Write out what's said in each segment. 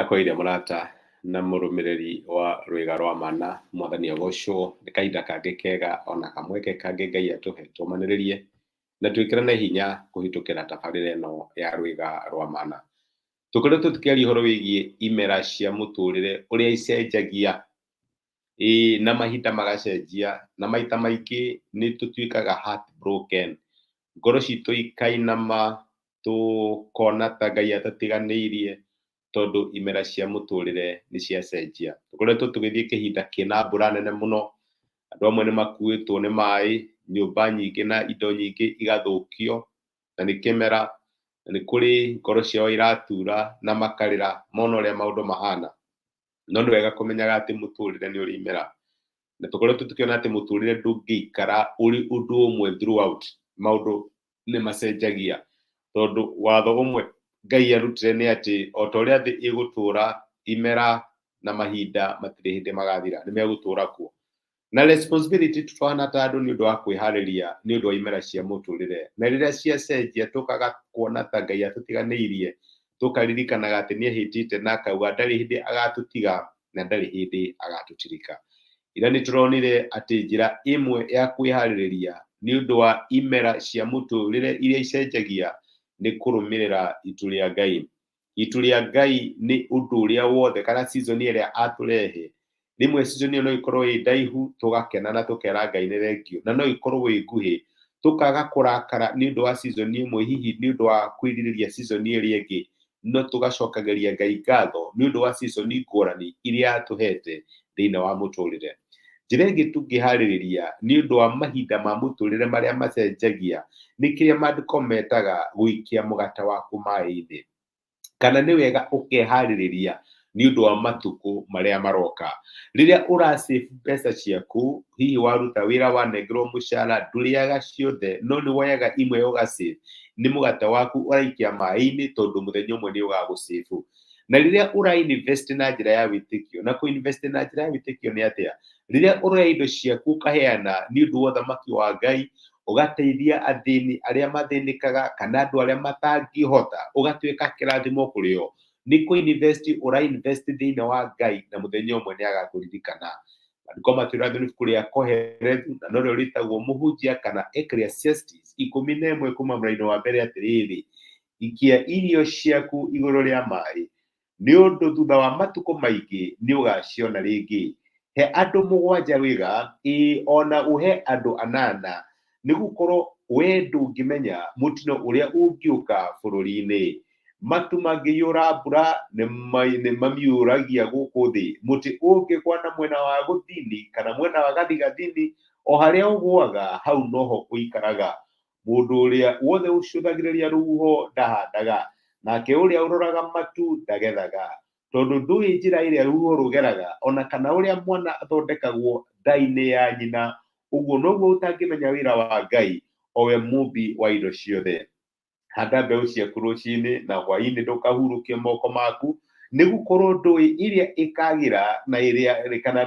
ndakwire murata na murumiriri wa rwiga rwa mana mwathani agocwo ni kahinda kangi kega ona kamweke kangi ngai atuhe tumaniririe na twikirane hinya kuhitukira tabarira ino ya rwiga rwa mana tukore tutukiaria uhoro wigie imera cia muturire uria icenjagia na mahinda magacenjia na maita maingi ni tutuikaga heartbroken ngoro citu ikainama tukona ta ngai atatiganiirie tondu imera cia muturire ni ciacenjia tukoretwo tugithie kihinda kina mbura nene muno andu amwe ni makuitwo ni mai nyumba nyingi na indo nyingi igathukio na ni kimera na ni kuri ngoro ciao iratura na makarira mona uria maundu mahana no ni wega kumenyaga ati muturire ni uri imera na tukoretwo tukiona ati muturire ndungiikara uri undu umwe throughout maundu ni macenjagia tondu watho umwe ngai arutire ni ati otoria thi igutura imera na mahinda matire hindi magathira ni megutura kuo na responsibility tutwana ta andu ni undu wa kwihariria ni undu wa imera cia muturire na riria ciacenjia tukaga kuona ta ngai atutiganiirie tukaririkanaga ati ni ahitite na akauga ndari hindi agatutiga na ndari hindi agatutirika ira ni turonire ati njira imwe ya kwihariria ni undu wa imera cia muturire iria icenjagia ni kurumirira itu ria ngai ni undu uria wothe kana season iria aturehe rimwe season iyo no ikorwo ndaihu tugakena na tukera ngai ni thengio na no ikorwo nguhi tukaga kurakara ni undu wa season imwe hihi ni undu wa kwiririria season iria ingi no tugacokageria ngai ngatho ni undu wa season ngurani iria atuhete thiina wa muturire njira ingi tungihariria ni undu wa mahinda ma muturire maria macenjagia ni kiria maandiko metaga guikia mugata waku mai-ini kana ni wega ukehariria ni undu wa matuku maria maroka riria urasave pesa ciaku hihi waruta wira wanengerwo mushara nduriaga ciothe no ni woyaga imwe ugasave ni mugata waku uraikia mai-ini tondu muthenya umwe ni ugagucave na riria ura-invest na njira ya witikio na ku-invest na njira ya witikio ni atia riria uroya indo ciaku ukaheana ni undu wa thamaki wa ngai ugateithia athini aria mathinikaga kana andu aria matangihota ugatuika kirathimo kurio ni ku-invest ura-invest thiina wa ngai na muthenya umwe ni agakuririkana andiko matirathini kuria koherethu na norio ritagwo muhunjia kana Ecclesiastes 11 kuma muraini wa mbere atiriri ikia irio ciaku iguru ria mai ni undu thutha wa matuko maingi ni ugaciona ringi he andu 7 wiga ona uhe andu 8 ni gukorwo we ndungimenya mutino uria ungiuka bururi-ini matu mangiyura mbura ni mamiuragia guku thi muti ungigwa na mwena wa guthini kana mwena wa gathigathini o haria ugwaga hau noho uikaraga mundu uria wothe ucuthagiriria ruho ndahandaga nake uria uroraga matu ndagethaga tondu ndui njira iria ruho rugeraga ona kana uria mwana athondekagwo nda-ini ya nyina uguo noguo utangimenya wira wa ngai owe mumbi wa indo ciothe handa mbeu ciaku ruci-ini na hwaini ndukahurukie moko maku ni gukorwo ndui iria ikagira na iria kana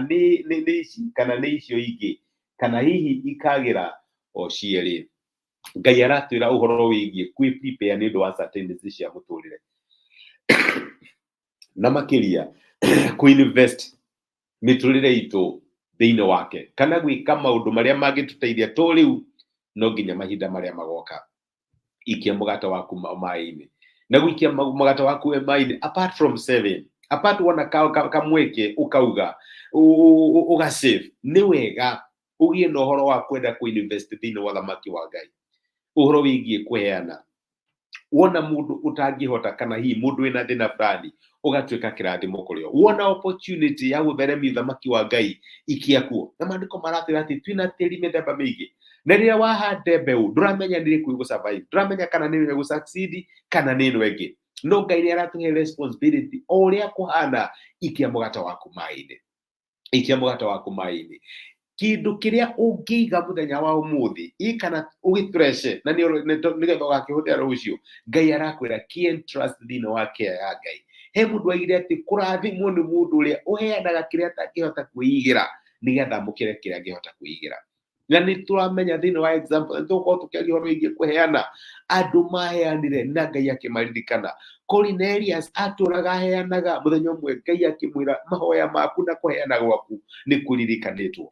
ni icio ingi kana hihi ikagira o cieri ngai aratwira uhoro wigie kwi-prepare ni undu wa certainty cia muturire na makiria ku-invest miturire itu thiini wake kana gwika maundu maria mangituteithia to riu no nginya mahinda maria magoka ikia mugata waku mai-ini na gwikia mugata waku mai-ini apart from saving apart wana kamweke ukauga ugasave ni wega ugie no horo wa kwenda ku-invest thiini wa thamaki wa ngai uhoro wigie kuheana wona mundu utangihota kana hii mundu wina thina fulani ugatuika kirathimo kurio wona opportunity ya gutheremia thamaki wa ngai ikia kuo na maandiko maratwira ati twina tiri mithemba mingi na riria wahande mbeu nduramenya ni riku igusurvive nduramenya kana ni gu succeed kana ni nwengi no ngai ni aratuhe responsibility uria kuhana ikia mugata waku mai-ini kindu kiria ungiiga muthenya wa umuthi ikana ugitreshe na nigetha ugakihutira rucio ngai arakwira trust thiini wa care ya ngai he mundu aigire ati kurathimwo ni mundu uria uheanaga kiria atangihota kwiigira nigetha mukire kiria angihota kwiigira na ni turamenya thiini wa example tuko tukiaria horo igie kuheana andu maheanire na ngai akimaririkana Cornelius atũraga heanaga mũthenya ũmwe Ngai akĩmwĩra mahoya maku na kũheana gwaku nĩ kũririkanĩtwo.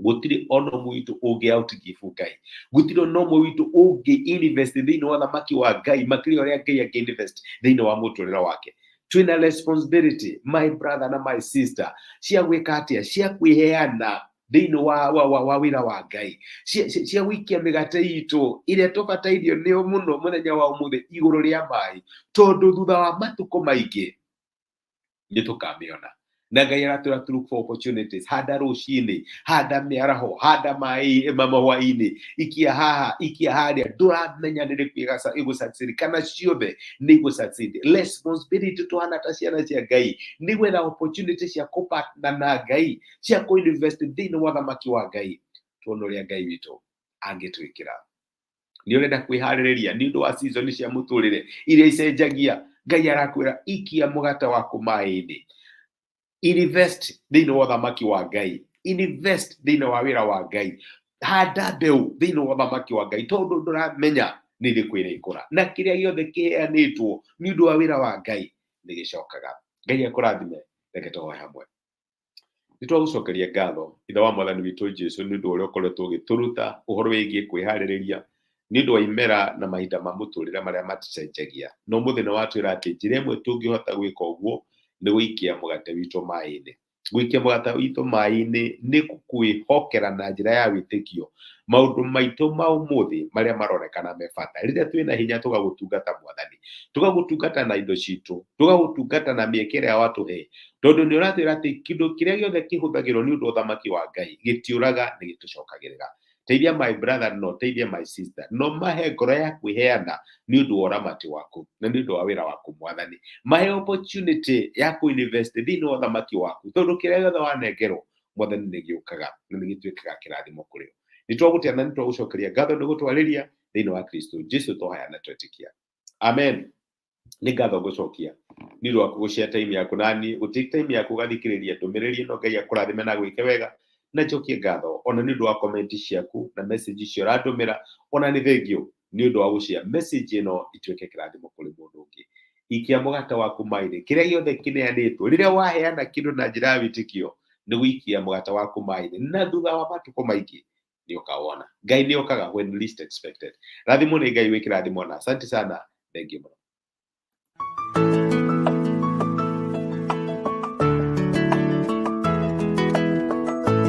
Gũtirĩ ona ũmwe witũ ũngĩ outgive Ngai. Gũtirĩ ona ũmwe witũ ũngĩ invest thĩinĩ wa thamaki wa Ngai makĩria ũrĩa Ngai angĩ-invest thĩinĩ wa mũtũrĩre wake. Twĩna responsibility, my brother na my sister, cia gwĩka atĩa, cia kwĩheana thĩinĩ wa wĩra wa Ngai, cia gũikia mĩgate itũ ĩrĩa tũbatairio nĩ mũno mũthenya wa ũmũthĩ igũrũ rĩa maĩ, tondũ thutha wa matukũ maingĩ nĩ tũkamĩona. Na Ngai aratwĩra to look for opportunities. Handa rũcinĩ, handa mĩaraho, handa mahũa-inĩ, ikia haha, ikia harĩa, ndũramenya nĩ rĩkũ igũ-succeed kana ciothe nĩ igũ-succeed. Responsibility tũhana ta ciana cia Ngai nĩ gwetha opportunity cia kũ-partner na Ngai, cia kũ-invest thĩinĩ wa thamaki wa Ngai, tuone ũrĩa Ngai witũ angĩtwĩkĩra. Nĩ ũrenda kwĩharĩrĩria nĩ ũndũ wa season cia mũtũrĩre iria icenjagia. Ngai arakwĩra ikia mũgate waku maĩ-inĩ, invest thĩinĩ wa thamaki wa Ngai, invest thĩinĩ wa wĩra wa Ngai, handa mbeũ thĩinĩ wa thamaki wa Ngai, tondũ ndũramenya nĩ rĩkũ ĩrĩkũra, na kĩrĩa gĩothe kĩheanĩtwo nĩ ũndũ wa wĩra wa Ngai nĩ gĩcokaga. Ngai akũrathime. Reke tũhoe hamwe. Nĩ twagũcokeria ngatho Ithe wa Mwathani witũ Jesũ nĩ ũndũ ũrĩa ũkoretwo ũgĩtũruta ũhoro wĩgiĩ kwĩharĩrĩria nĩ ũndũ wa imera na mahinda ma mũtũrĩre marĩa maticenjagia. No mũthenya watwĩra atĩ njĩra ĩmwe tũngĩhota gwĩka ũguo nĩ gũikia mũgate witũ maĩ-inĩ. Gũikia mũgate witũ maĩ-inĩ nĩ kwĩhokera na njĩra ya wĩtĩkio maũndũ maitũ ma ũmũthĩ marĩa maronekana me bata. Rĩrĩa twĩna hinya tũgagũtungata Mwathani, tũgagũtungata na indo citũ, tũgagũtungata na mĩeke ĩrĩa watũhe, tondũ nĩ ũratwĩra atĩ kĩndũ kĩrĩa gĩothe kĩhũthagĩrwo nĩ ũndũ wa ũthamaki wa Ngai gĩtiũraga, nĩ gĩtũcokagĩrĩra. Teithia my brother, no teithia my sister, no mahe ngoro ya kwĩheana nĩ ũndũ wa ũramati waku na nĩ ũndũ wa wĩra waku Mwathani. Mahe opportunity ya kũ-invest thĩinĩ wa thamaki waku, tondũ kĩrĩa gĩothe wanengerwo Mwathani nĩ gĩũkaga na nĩ gĩtuĩkaga kĩrathimo kũrĩ o. Nĩ twagũtĩa na nĩ twagũcokeria ngatho nĩ gũtwarĩria thĩinĩ wa Kristo Jesũ tũhoya na twetĩkia. Amen. Nĩ ngatho ngũcokia nĩ ũndũ wa kũgũshare time yaku nani, gũtake time yaku ũgathikĩrĩria ndũmĩrĩri ĩno. Ngai akũrathime na gwĩke wega, na njokie ngatho ona nĩ ũndũ wa comment ciaku na message icio ũrandũmĩra, ona nĩ thengio nĩ ũndũ wa gũshare message ĩno ituĩke kĩrathimo kũrĩ mũndũ ũngĩ. Ikia mũgate waku maĩ-inĩ, kĩrĩa gĩothe kĩneanĩtwo. Rĩrĩa waheana kĩndũ na njĩra ya wĩtĩkio nĩ gũikia mũgate waku maĩ-inĩ, na thutha wa matukũ maingĩ nĩ ũkawona. Ngai nĩ okaga when least expected. Rathimo nĩ Ngai wĩ kĩrathimo na asante sana. Thank you.